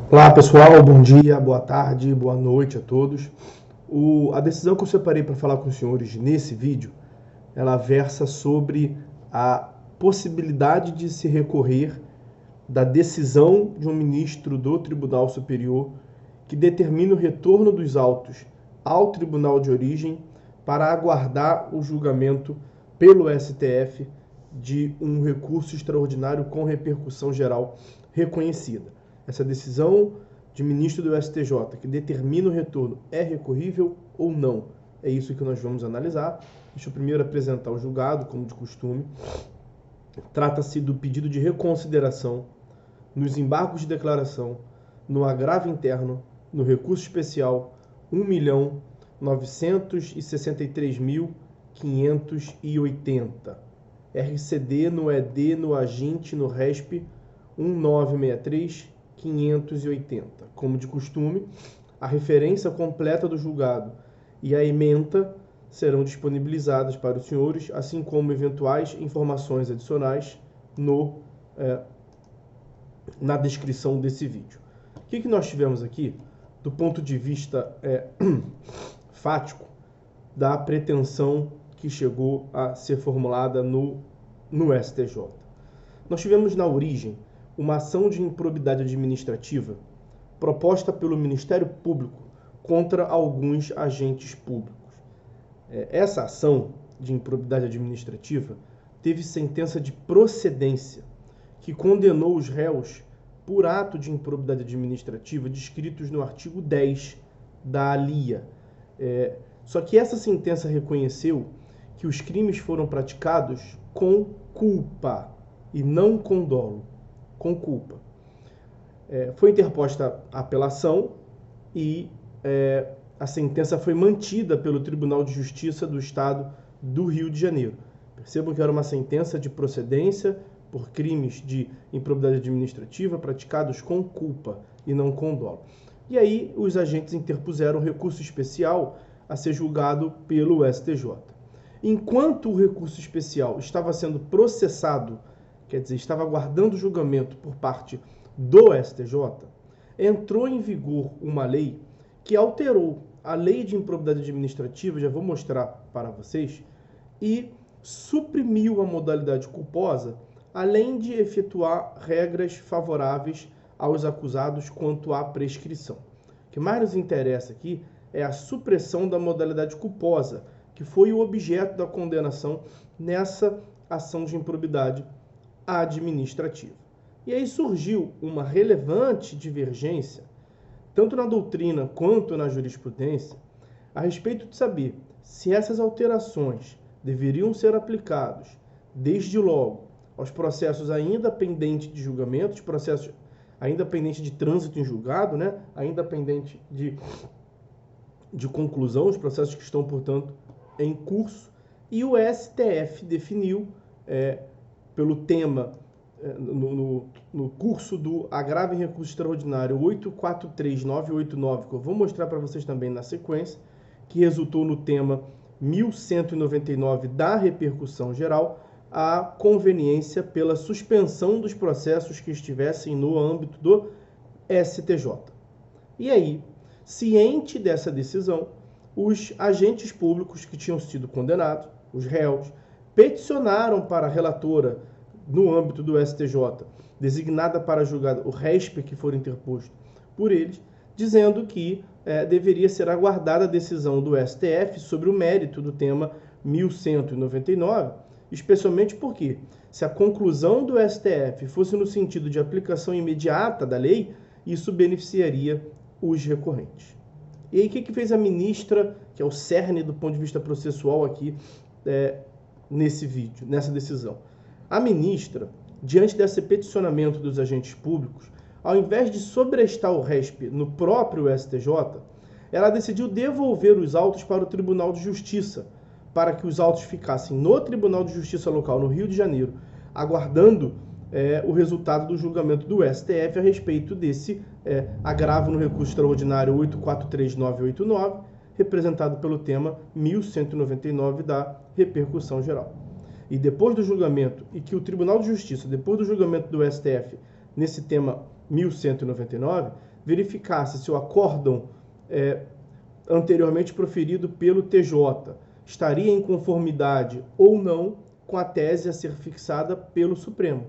Olá pessoal, bom dia, boa tarde, boa noite a todos. A decisão que eu separei para falar com os senhores nesse vídeo, ela versa sobre a possibilidade de se recorrer da decisão de um ministro do Tribunal Superior que determina o retorno dos autos ao tribunal de origem para aguardar o julgamento pelo STF de um recurso extraordinário com repercussão geral reconhecida. Essa decisão de ministro do STJ que determina o retorno é recorrível ou não? É isso que nós vamos analisar. Deixa eu primeiro apresentar o julgado, como de costume. Trata-se do pedido de reconsideração nos embargos de declaração, no agravo interno, no recurso especial 1.963.580. RCD no ED, no agente, no RESP 1963.580. Como de costume, a referência completa do julgado e a ementa serão disponibilizadas para os senhores, assim como eventuais informações adicionais na descrição desse vídeo. O que nós tivemos aqui, do ponto de vista fático, da pretensão que chegou a ser formulada no STJ? Nós tivemos na origem uma ação de improbidade administrativa proposta pelo Ministério Público contra alguns agentes públicos. Essa ação de improbidade administrativa teve sentença de procedência que condenou os réus por ato de improbidade administrativa descritos no artigo 10 da ALIA. Só que essa sentença reconheceu que os crimes foram praticados com culpa e não com dolo, com culpa. Foi interposta a apelação e a sentença foi mantida pelo Tribunal de Justiça do Estado do Rio de Janeiro. Percebam que era uma sentença de procedência por crimes de improbidade administrativa praticados com culpa e não com dolo. E aí os agentes interpuseram um recurso especial a ser julgado pelo STJ. Enquanto o recurso especial estava sendo processado, quer dizer, estava aguardando julgamento por parte do STJ, entrou em vigor uma lei que alterou a lei de improbidade administrativa, já vou mostrar para vocês, e suprimiu a modalidade culposa, além de efetuar regras favoráveis aos acusados quanto à prescrição. O que mais nos interessa aqui é a supressão da modalidade culposa, que foi o objeto da condenação nessa ação de improbidade administrativa. E aí surgiu uma relevante divergência, tanto na doutrina quanto na jurisprudência, a respeito de saber se essas alterações deveriam ser aplicadas, desde logo, aos processos ainda pendentes de julgamento, os processos ainda pendentes de trânsito em julgado, ainda pendente de conclusão, os processos que estão, portanto, em curso, e o STF definiu, pelo tema, no curso do agravo em recurso extraordinário 843989, que eu vou mostrar para vocês também na sequência, que resultou no tema 1199 da repercussão geral, a conveniência pela suspensão dos processos que estivessem no âmbito do STJ. E aí, ciente dessa decisão, os agentes públicos que tinham sido condenados, os réus, peticionaram para a relatora no âmbito do STJ, designada para julgar o RESP que for interposto por eles, dizendo que deveria ser aguardada a decisão do STF sobre o mérito do tema 1199, especialmente porque, se a conclusão do STF fosse no sentido de aplicação imediata da lei, isso beneficiaria os recorrentes. E aí, o que fez a ministra, que é o cerne do ponto de vista processual aqui, nesse vídeo, nessa decisão? A ministra, diante desse peticionamento dos agentes públicos, ao invés de sobrestar o RESP no próprio STJ, ela decidiu devolver os autos para o Tribunal de Justiça, para que os autos ficassem no Tribunal de Justiça local, no Rio de Janeiro, aguardando o resultado do julgamento do STF a respeito desse agravo no recurso extraordinário 843989, representado pelo tema 1199 da repercussão geral. E depois do julgamento, e que o Tribunal de Justiça, depois do julgamento do STF nesse tema 1199, verificasse se o acórdão anteriormente proferido pelo TJ estaria em conformidade ou não com a tese a ser fixada pelo Supremo.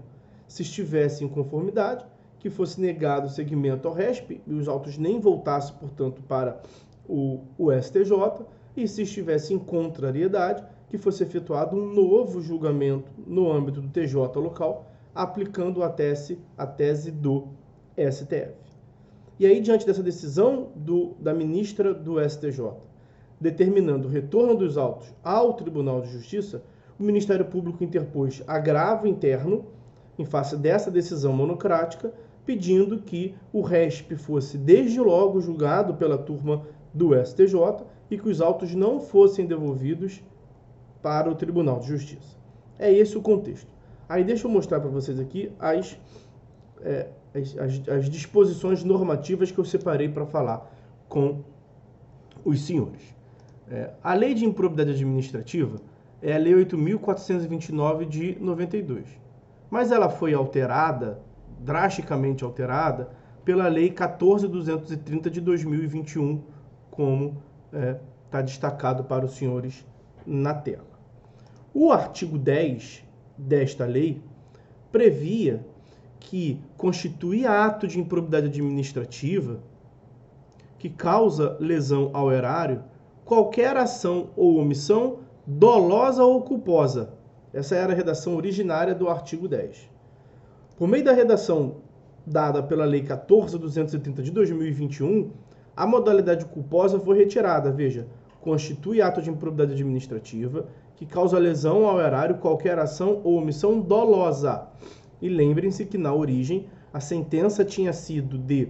Se estivesse em conformidade, que fosse negado o seguimento ao RESP e os autos nem voltassem, portanto, para o STJ, e se estivesse em contrariedade, que fosse efetuado um novo julgamento no âmbito do TJ local, aplicando a tese do STF. E aí, diante dessa decisão da ministra do STJ, determinando o retorno dos autos ao Tribunal de Justiça, o Ministério Público interpôs agravo interno em face dessa decisão monocrática, pedindo que o RESP fosse desde logo julgado pela turma do STJ e que os autos não fossem devolvidos para o Tribunal de Justiça. É esse o contexto. Aí deixa eu mostrar para vocês aqui as disposições normativas que eu separei para falar com os senhores. A Lei de Improbidade Administrativa é a Lei 8.429 de 92, mas ela foi alterada, drasticamente alterada, pela Lei 14.230 de 2021, como está destacado para os senhores na tela. O artigo 10 desta lei previa que constitui ato de improbidade administrativa que causa lesão ao erário qualquer ação ou omissão dolosa ou culposa. Essa era a redação originária do artigo 10. Por meio da redação dada pela Lei 14.230 de 2021, a modalidade culposa foi retirada. Veja, constitui ato de improbidade administrativa que causa lesão ao erário qualquer ação ou omissão dolosa. E lembrem-se que, na origem, a sentença tinha sido de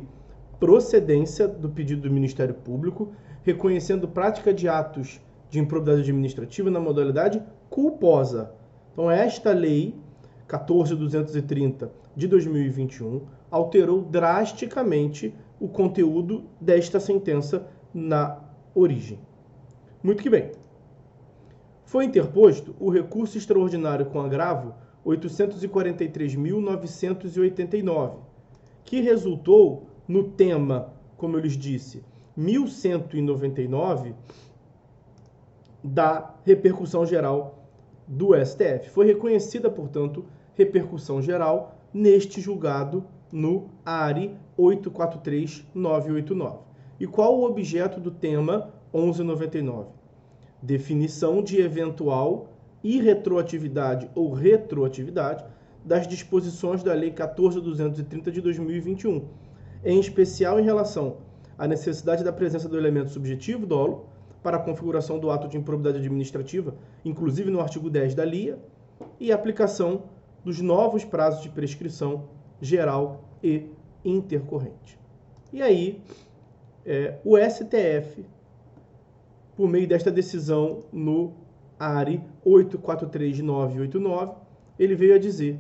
procedência do pedido do Ministério Público, reconhecendo prática de atos de improbidade administrativa na modalidade culposa. Então, esta lei 14.230 de 2021 alterou drasticamente o conteúdo desta sentença na origem. Muito que bem. Foi interposto o recurso extraordinário com agravo 843.989, que resultou no tema, como eu lhes disse, 1199 da repercussão geral do STF. Foi reconhecida, portanto, repercussão geral neste julgado no ARI 843.989. E qual o objeto do tema 1199? Definição de eventual irretroatividade ou retroatividade das disposições da Lei 14.230 de 2021, em especial em relação à necessidade da presença do elemento subjetivo dolo para a configuração do ato de improbidade administrativa, inclusive no artigo 10 da LIA, e a aplicação dos novos prazos de prescrição geral e intercorrente. E aí, o STF, por meio desta decisão no ARI 843.989, ele veio a dizer,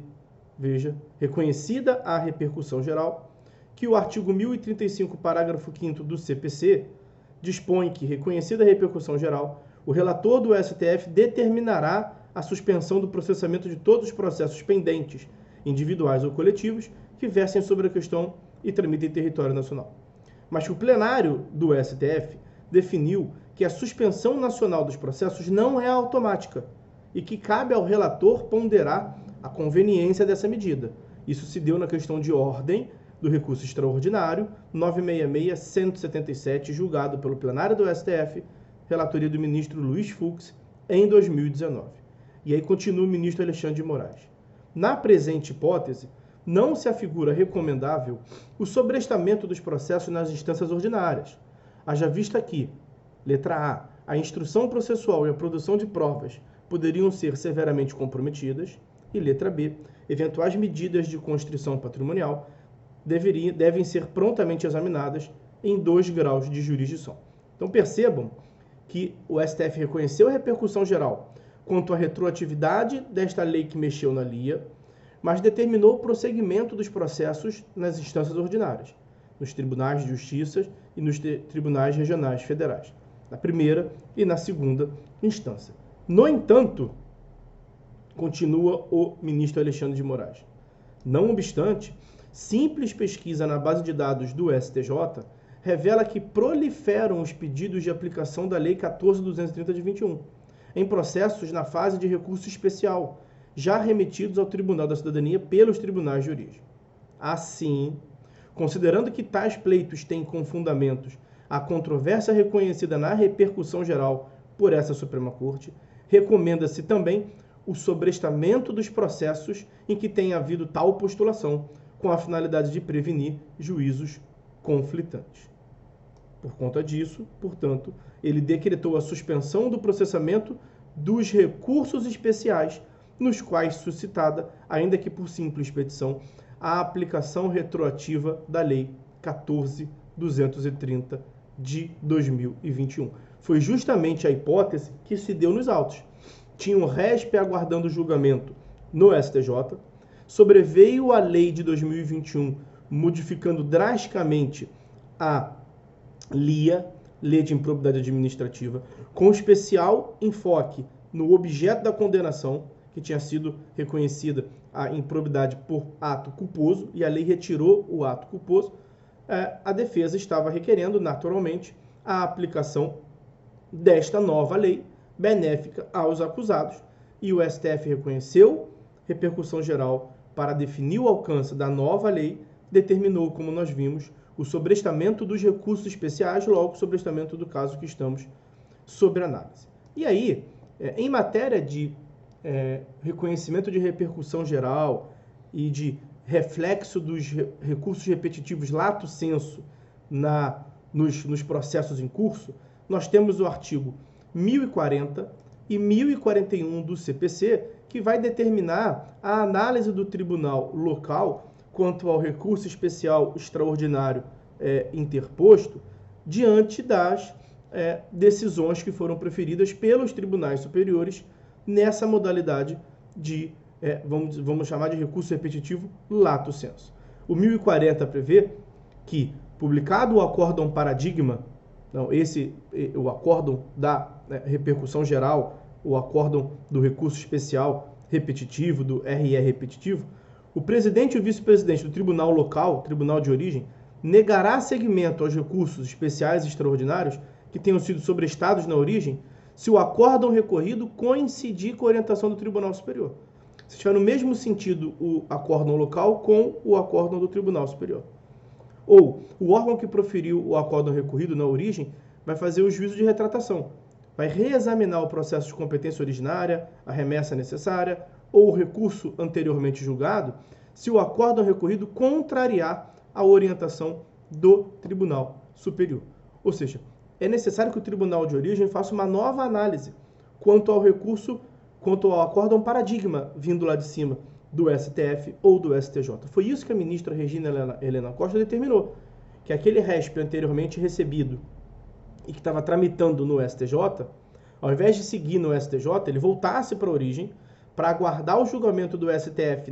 veja, reconhecida a repercussão geral, que o artigo 1035, parágrafo 5º do CPC, dispõe que, reconhecida a repercussão geral, o relator do STF determinará a suspensão do processamento de todos os processos pendentes, individuais ou coletivos, que versem sobre a questão e tramitem em território nacional. Mas que o plenário do STF definiu que a suspensão nacional dos processos não é automática e que cabe ao relator ponderar a conveniência dessa medida. Isso se deu na questão de ordem do recurso extraordinário 966-177, julgado pelo plenário do STF, relatoria do ministro Luiz Fux, em 2019. E aí continua o ministro Alexandre de Moraes. Na presente hipótese, não se afigura recomendável o sobrestamento dos processos nas instâncias ordinárias, haja vista que, letra A, a instrução processual e a produção de provas poderiam ser severamente comprometidas, e letra B, eventuais medidas de constrição patrimonial devem ser prontamente examinadas em 2 graus de jurisdição. Então percebam que o STF reconheceu a repercussão geral quanto à retroatividade desta lei que mexeu na LIA, mas determinou o prosseguimento dos processos nas instâncias ordinárias, nos tribunais de justiça e nos tribunais regionais federais, na primeira e na segunda instância. No entanto, continua o ministro Alexandre de Moraes, não obstante, simples pesquisa na base de dados do STJ revela que proliferam os pedidos de aplicação da Lei 14.230 de 21, em processos na fase de recurso especial, já remetidos ao Tribunal da Cidadania pelos tribunais de origem. Assim, considerando que tais pleitos têm como fundamentos a controvérsia reconhecida na repercussão geral por essa Suprema Corte, recomenda-se também o sobrestamento dos processos em que tenha havido tal postulação, com a finalidade de prevenir juízos conflitantes. Por conta disso, portanto, ele decretou a suspensão do processamento dos recursos especiais, nos quais suscitada, ainda que por simples petição, a aplicação retroativa da Lei 14.230 de 2021. Foi justamente a hipótese que se deu nos autos. Tinha um RESP aguardando julgamento no STJ, sobreveio a lei de 2021, modificando drasticamente a LIA, Lei de Improbidade Administrativa, com especial enfoque no objeto da condenação, que tinha sido reconhecida a improbidade por ato culposo, e a lei retirou o ato culposo. A defesa estava requerendo, naturalmente, a aplicação desta nova lei, benéfica aos acusados, e o STF reconheceu repercussão geral para definir o alcance da nova lei, determinou, como nós vimos, o sobrestamento dos recursos especiais, logo o sobrestamento do caso que estamos sobre análise. E aí, em matéria de reconhecimento de repercussão geral e de reflexo dos recursos repetitivos lato sensu nos processos em curso, nós temos o artigo 1040 e 1041 do CPC, que vai determinar a análise do tribunal local quanto ao recurso especial extraordinário interposto diante das decisões que foram proferidas pelos tribunais superiores nessa modalidade de, vamos chamar de recurso repetitivo lato sensu. O 1040 prevê que, publicado o acórdão paradigma, o acórdão da repercussão geral, o acórdão do recurso especial repetitivo, do RE repetitivo, o presidente e o vice-presidente do tribunal local, tribunal de origem, negará seguimento aos recursos especiais e extraordinários que tenham sido sobrestados na origem, se o acórdão recorrido coincidir com a orientação do Tribunal Superior. Se estiver no mesmo sentido o acórdão local com o acórdão do Tribunal Superior. Ou o órgão que proferiu o acórdão recorrido na origem vai fazer o juízo de retratação, vai reexaminar o processo de competência originária, a remessa necessária ou o recurso anteriormente julgado, se o acórdão recorrido contrariar a orientação do Tribunal Superior. Ou seja, é necessário que o Tribunal de Origem faça uma nova análise quanto ao recurso, quanto ao acórdão paradigma vindo lá de cima do STF ou do STJ. Foi isso que a ministra Regina Helena Costa determinou, que aquele RESP anteriormente recebido e que estava tramitando no STJ, ao invés de seguir no STJ, ele voltasse para a origem para aguardar o julgamento do STF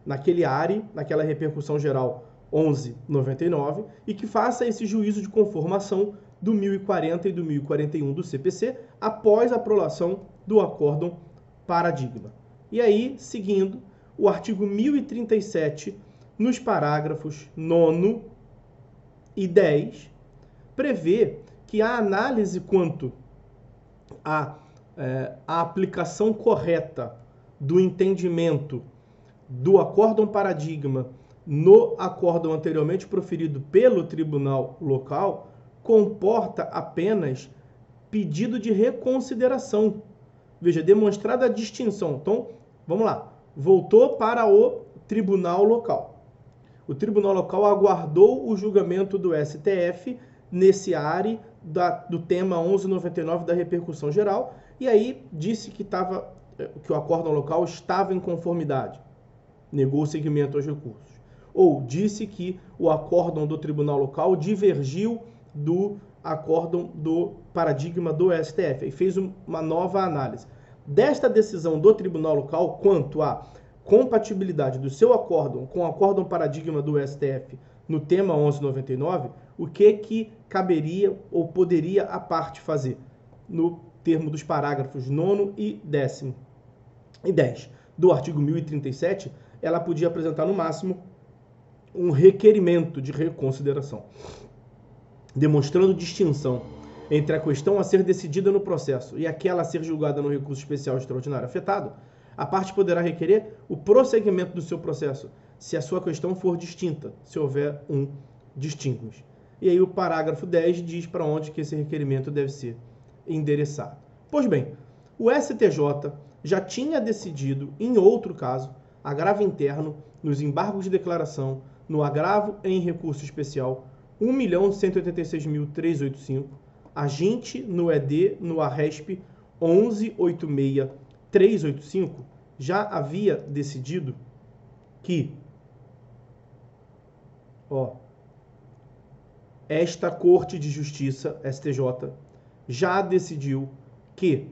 naquele ARE, naquela repercussão geral 1199, e que faça esse juízo de conformação do 1040 e do 1041 do CPC após a aprovação do acórdão paradigma. E aí, seguindo, o artigo 1037, nos parágrafos 9º e 10, prevê que a análise quanto à aplicação correta do entendimento do acórdão paradigma no acórdão anteriormente proferido pelo tribunal local comporta apenas pedido de reconsideração. Veja, demonstrada a distinção. Então, vamos lá. Voltou para o tribunal local. O tribunal local aguardou o julgamento do STF nesse ARE do tema 1199 da repercussão geral e aí disse que o acórdão local estava em conformidade. Negou o seguimento aos recursos. Ou disse que o acórdão do tribunal local divergiu do acórdão do paradigma do STF e fez uma nova análise. Desta decisão do tribunal local quanto à compatibilidade do seu acórdão com o acórdão paradigma do STF no tema 1199, o que caberia ou poderia a parte fazer? No termo dos parágrafos 9º e 10º do artigo 1037, ela podia apresentar no máximo um requerimento de reconsideração, demonstrando distinção entre a questão a ser decidida no processo e aquela a ser julgada no recurso especial extraordinário afetado, a parte poderá requerer o prosseguimento do seu processo, se a sua questão for distinta, se houver um distinguish. E aí o parágrafo 10 diz para onde que esse requerimento deve ser endereçado. Pois bem, o STJ já tinha decidido, em outro caso, agravo interno, nos embargos de declaração, no agravo em recurso especial 1.186.385, aginte no ED, no ARESP 11.86.385, já havia decidido que esta Corte de Justiça, STJ, já decidiu que,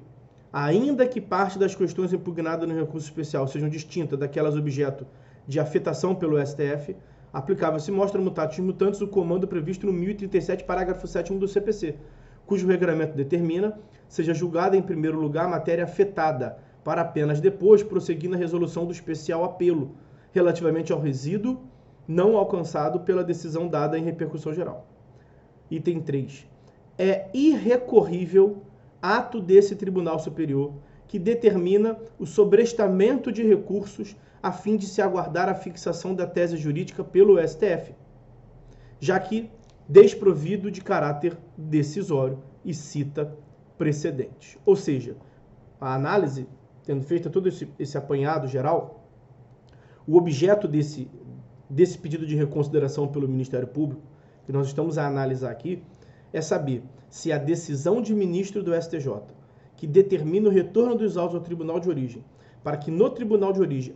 ainda que parte das questões impugnadas no recurso especial sejam distintas daquelas objeto de afetação pelo STF, aplicável se mostra mutatis mutandis o comando previsto no 1037, parágrafo 7º do CPC, cujo regramento determina seja julgada em primeiro lugar a matéria afetada, para apenas depois prosseguir na resolução do especial apelo, relativamente ao resíduo não alcançado pela decisão dada em repercussão geral. Item 3. É irrecorrível ato desse Tribunal Superior que determina o sobrestamento de recursos a fim de se aguardar a fixação da tese jurídica pelo STF, já que desprovido de caráter decisório e cita precedentes. Ou seja, a análise, tendo feito todo esse apanhado geral, o objeto desse pedido de reconsideração pelo Ministério Público, que nós estamos a analisar aqui, é saber se a decisão de ministro do STJ, que determina o retorno dos autos ao tribunal de origem, para que no tribunal de origem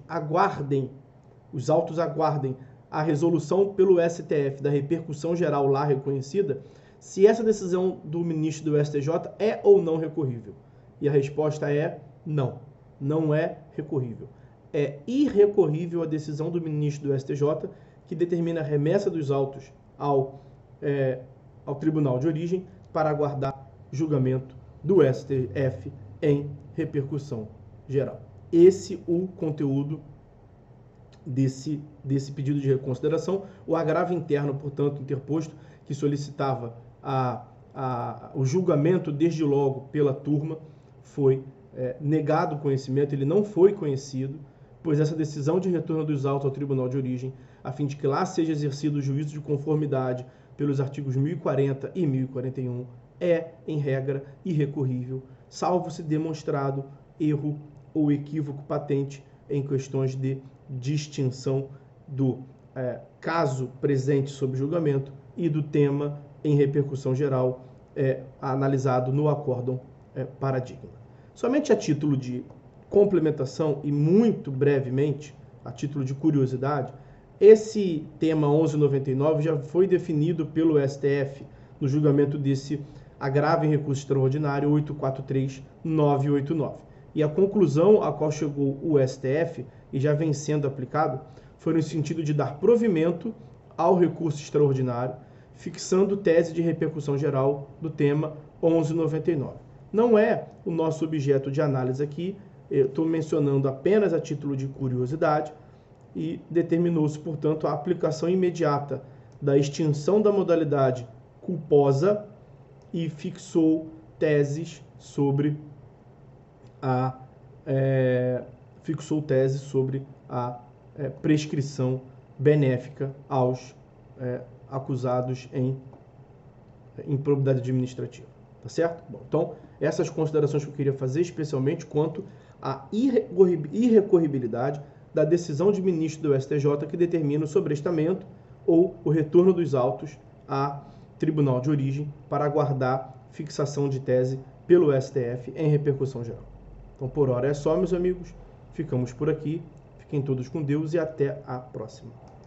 os autos aguardem a resolução pelo STF da repercussão geral lá reconhecida, se essa decisão do ministro do STJ é ou não recorrível. E a resposta é não, não é recorrível. É irrecorrível a decisão do ministro do STJ que determina a remessa dos autos ao tribunal de origem para aguardar julgamento do STF em repercussão geral. Esse o conteúdo desse pedido de reconsideração. O agravo interno, portanto, interposto, que solicitava o julgamento desde logo pela turma, foi negado o conhecimento, ele não foi conhecido, pois essa decisão de retorno dos autos ao tribunal de origem, a fim de que lá seja exercido o juízo de conformidade pelos artigos 1040 e 1041, é, em regra, irrecorrível, salvo se demonstrado erro ou equívoco patente em questões de distinção do caso presente sob julgamento e do tema em repercussão geral analisado no acórdão paradigma. Somente a título de complementação e muito brevemente, a título de curiosidade, esse tema 1199 já foi definido pelo STF no julgamento desse agravo em recurso extraordinário 843-989. E a conclusão a qual chegou o STF, e já vem sendo aplicado, foi no sentido de dar provimento ao recurso extraordinário, fixando tese de repercussão geral do tema 1199. Não é o nosso objeto de análise aqui, eu estou mencionando apenas a título de curiosidade, e determinou-se, portanto, a aplicação imediata da extinção da modalidade culposa e fixou teses sobre a prescrição benéfica aos acusados em improbidade administrativa. Tá certo? Bom, então, essas considerações que eu queria fazer, especialmente quanto à irrecorribilidade da decisão de ministro do STJ que determina o sobrestamento ou o retorno dos autos a tribunal de origem para aguardar fixação de tese pelo STF em repercussão geral. Então, por hora é só, meus amigos. Ficamos por aqui. Fiquem todos com Deus e até a próxima.